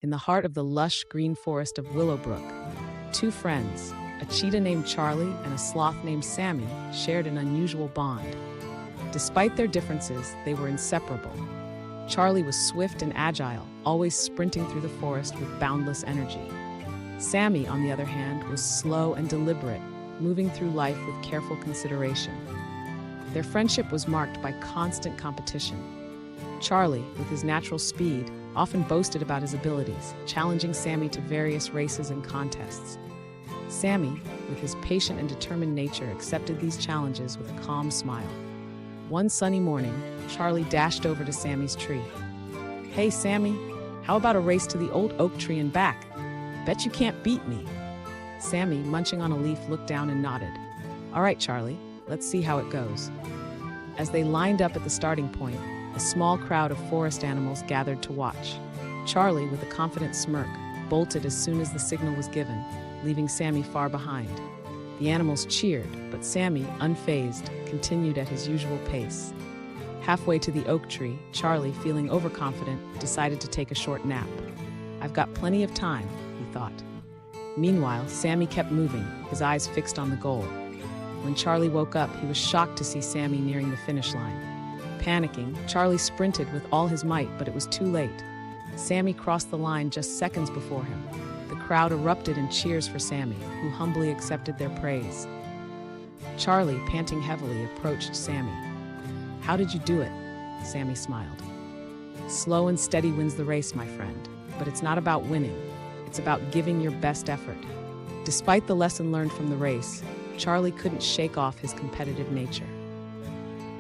In the heart of the lush green forest of Willowbrook, two friends, a cheetah named Charlie and a sloth named Sammy, shared an unusual bond. Despite their differences, they were inseparable. Charlie was swift and agile, always sprinting through the forest with boundless energy. Sammy, on the other hand, was slow and deliberate, moving through life with careful consideration. Their friendship was marked by constant competition. Charlie, with his natural speed, often boasted about his abilities, challenging Sammy to various races and contests. Sammy, with his patient and determined nature, accepted these challenges with a calm smile. One sunny morning, Charlie dashed over to Sammy's tree. "Hey, Sammy, how about a race to the old oak tree and back? Bet you can't beat me." Sammy, munching on a leaf, looked down and nodded. "All right, Charlie, let's see how it goes." As they lined up at the starting point, a small crowd of forest animals gathered to watch. Charlie, with a confident smirk, bolted as soon as the signal was given, leaving Sammy far behind. The animals cheered, but Sammy, unfazed, continued at his usual pace. Halfway to the oak tree, Charlie, feeling overconfident, decided to take a short nap. "I've got plenty of time," he thought. Meanwhile, Sammy kept moving, his eyes fixed on the goal. When Charlie woke up, he was shocked to see Sammy nearing the finish line. Panicking, Charlie sprinted with all his might, but it was too late. Sammy crossed the line just seconds before him. The crowd erupted in cheers for Sammy, who humbly accepted their praise. Charlie, panting heavily, approached Sammy. "How did you do it?" Sammy smiled. "Slow and steady wins the race, my friend. But it's not about winning. It's about giving your best effort." Despite the lesson learned from the race, Charlie couldn't shake off his competitive nature.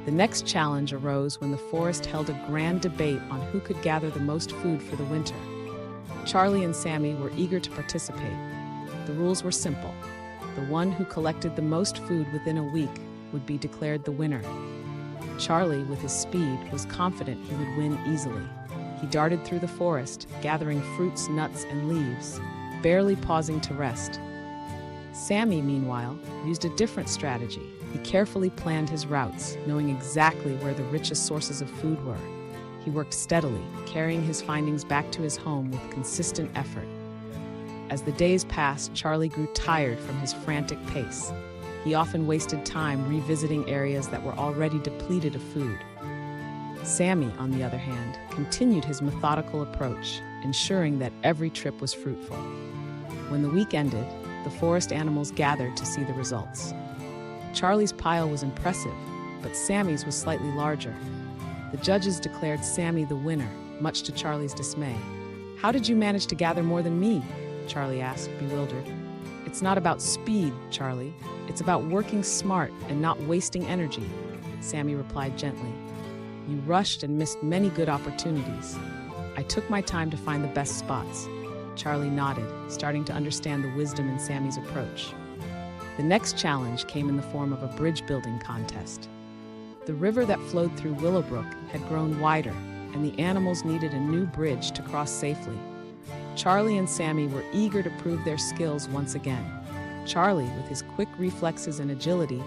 The next challenge arose when the forest held a grand debate on who could gather the most food for the winter. Charlie and Sammy were eager to participate. The rules were simple. The one who collected the most food within a week would be declared the winner. Charlie, with his speed, was confident he would win easily. He darted through the forest, gathering fruits, nuts, and leaves, barely pausing to rest. Sammy, meanwhile, used a different strategy. He carefully planned his routes, knowing exactly where the richest sources of food were. He worked steadily, carrying his findings back to his home with consistent effort. As the days passed, Charlie grew tired from his frantic pace. He often wasted time revisiting areas that were already depleted of food. Sammy, on the other hand, continued his methodical approach, ensuring that every trip was fruitful. When the week ended, the forest animals gathered to see the results. Charlie's pile was impressive, but Sammy's was slightly larger. The judges declared Sammy the winner, much to Charlie's dismay. "How did you manage to gather more than me?" Charlie asked, bewildered. "It's not about speed, Charlie. It's about working smart and not wasting energy," Sammy replied gently. "You rushed and missed many good opportunities. I took my time to find the best spots." Charlie nodded, starting to understand the wisdom in Sammy's approach. The next challenge came in the form of a bridge building contest. The river that flowed through Willowbrook had grown wider, and the animals needed a new bridge to cross safely. Charlie and Sammy were eager to prove their skills once again. Charlie, with his quick reflexes and agility,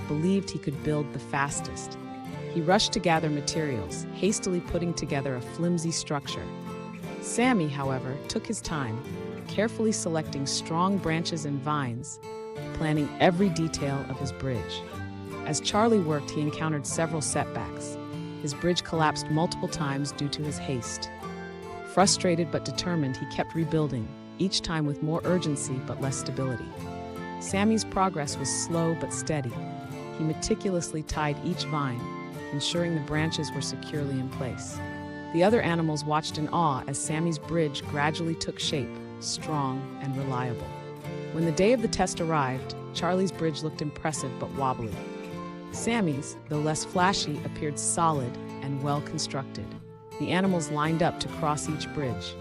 believed he could build the fastest. He rushed to gather materials, hastily putting together a flimsy structure. Sammy, however, took his time, carefully selecting strong branches and vines, planning every detail of his bridge. As Charlie worked, he encountered several setbacks. His bridge collapsed multiple times due to his haste. Frustrated but determined, he kept rebuilding, each time with more urgency but less stability. Sammy's progress was slow but steady. He meticulously tied each vine, ensuring the branches were securely in place. The other animals watched in awe as Sammy's bridge gradually took shape, strong and reliable. When the day of the test arrived, Charlie's bridge looked impressive but wobbly. Sammy's, though less flashy, appeared solid and well constructed. The animals lined up to cross each bridge.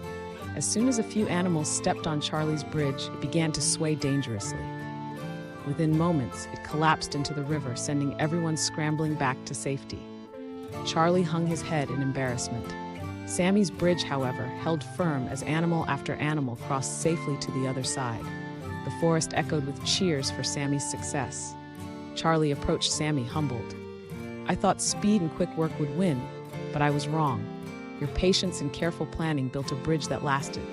As soon as a few animals stepped on Charlie's bridge, it began to sway dangerously. Within moments, it collapsed into the river, sending everyone scrambling back to safety. Charlie hung his head in embarrassment. Sammy's bridge, however, held firm as animal after animal crossed safely to the other side. The forest echoed with cheers for Sammy's success. Charlie approached Sammy, humbled. "I thought speed and quick work would win, but I was wrong. Your patience and careful planning built a bridge that lasted."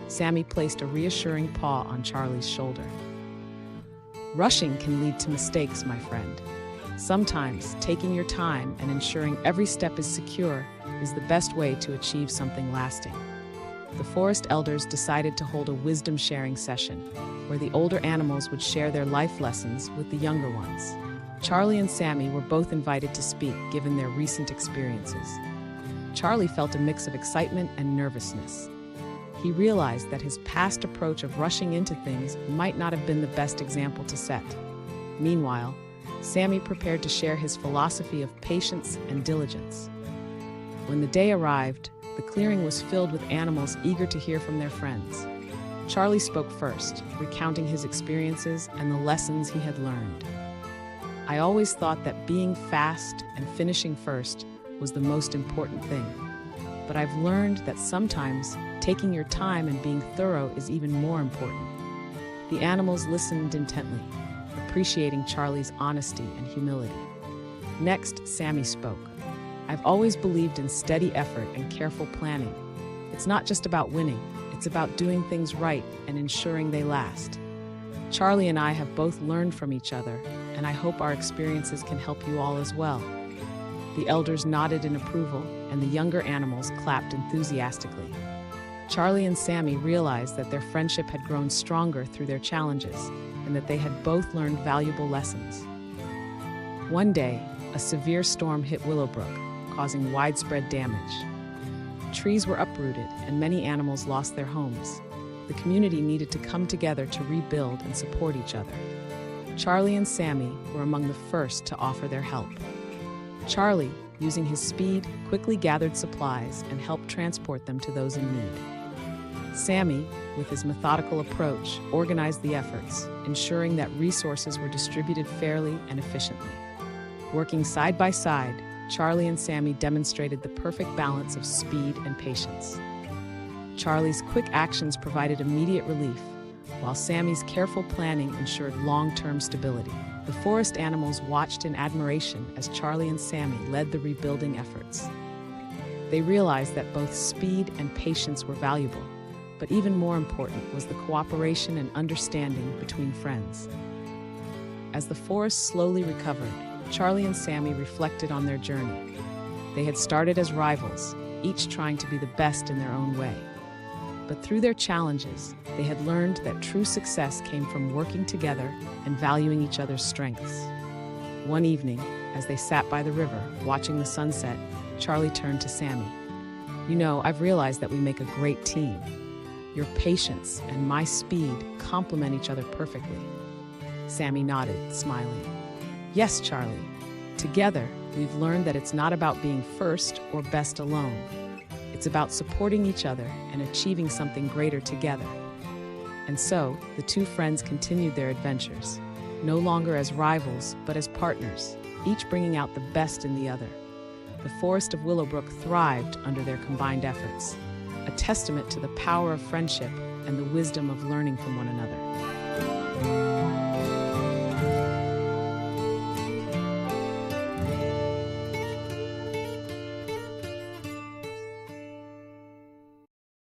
Sammy placed a reassuring paw on Charlie's shoulder. Rushing can lead to mistakes, my friend. Sometimes, taking your time and ensuring every step is secure is the best way to achieve something lasting. The forest elders decided to hold a wisdom-sharing session, where the older animals would share their life lessons with the younger ones. Charlie and Sammy were both invited to speak, given their recent experiences. Charlie felt a mix of excitement and nervousness. He realized that his past approach of rushing into things might not have been the best example to set. Meanwhile, Sammy prepared to share his philosophy of patience and diligence. When the day arrived, the clearing was filled with animals eager to hear from their friends. Charlie spoke first, recounting his experiences and the lessons he had learned. I always thought that being fast and finishing first was the most important thing. But I've learned that sometimes taking your time and being thorough is even more important. The animals listened intently, appreciating Charlie's honesty and humility. Next, Sammy spoke. I've always believed in steady effort and careful planning. It's not just about winning, it's about doing things right and ensuring they last. Charlie and I have both learned from each other, and I hope our experiences can help you all as well. The elders nodded in approval, and the younger animals clapped enthusiastically. Charlie and Sammy realized that their friendship had grown stronger through their challenges, and that they had both learned valuable lessons. One day, a severe storm hit Willowbrook, causing widespread damage. Trees were uprooted, and many animals lost their homes. The community needed to come together to rebuild and support each other. Charlie and Sammy were among the first to offer their help. Charlie, using his speed, quickly gathered supplies and helped transport them to those in need. Sammy, with his methodical approach, organized the efforts, ensuring that resources were distributed fairly and efficiently. Working side by side, Charlie and Sammy demonstrated the perfect balance of speed and patience. Charlie's quick actions provided immediate relief, while Sammy's careful planning ensured long-term stability. The forest animals watched in admiration as Charlie and Sammy led the rebuilding efforts. They realized that both speed and patience were valuable, but even more important was the cooperation and understanding between friends. As the forest slowly recovered, Charlie and Sammy reflected on their journey. They had started as rivals, each trying to be the best in their own way. But through their challenges, they had learned that true success came from working together and valuing each other's strengths. One evening, as they sat by the river, watching the sunset, Charlie turned to Sammy. You know, I've realized that we make a great team. Your patience and my speed complement each other perfectly. Sammy nodded, smiling. Yes, Charlie. Together, we've learned that it's not about being first or best alone. It's about supporting each other and achieving something greater together. And so, the two friends continued their adventures, no longer as rivals, but as partners, each bringing out the best in the other. The forest of Willowbrook thrived under their combined efforts, a testament to the power of friendship and the wisdom of learning from one another.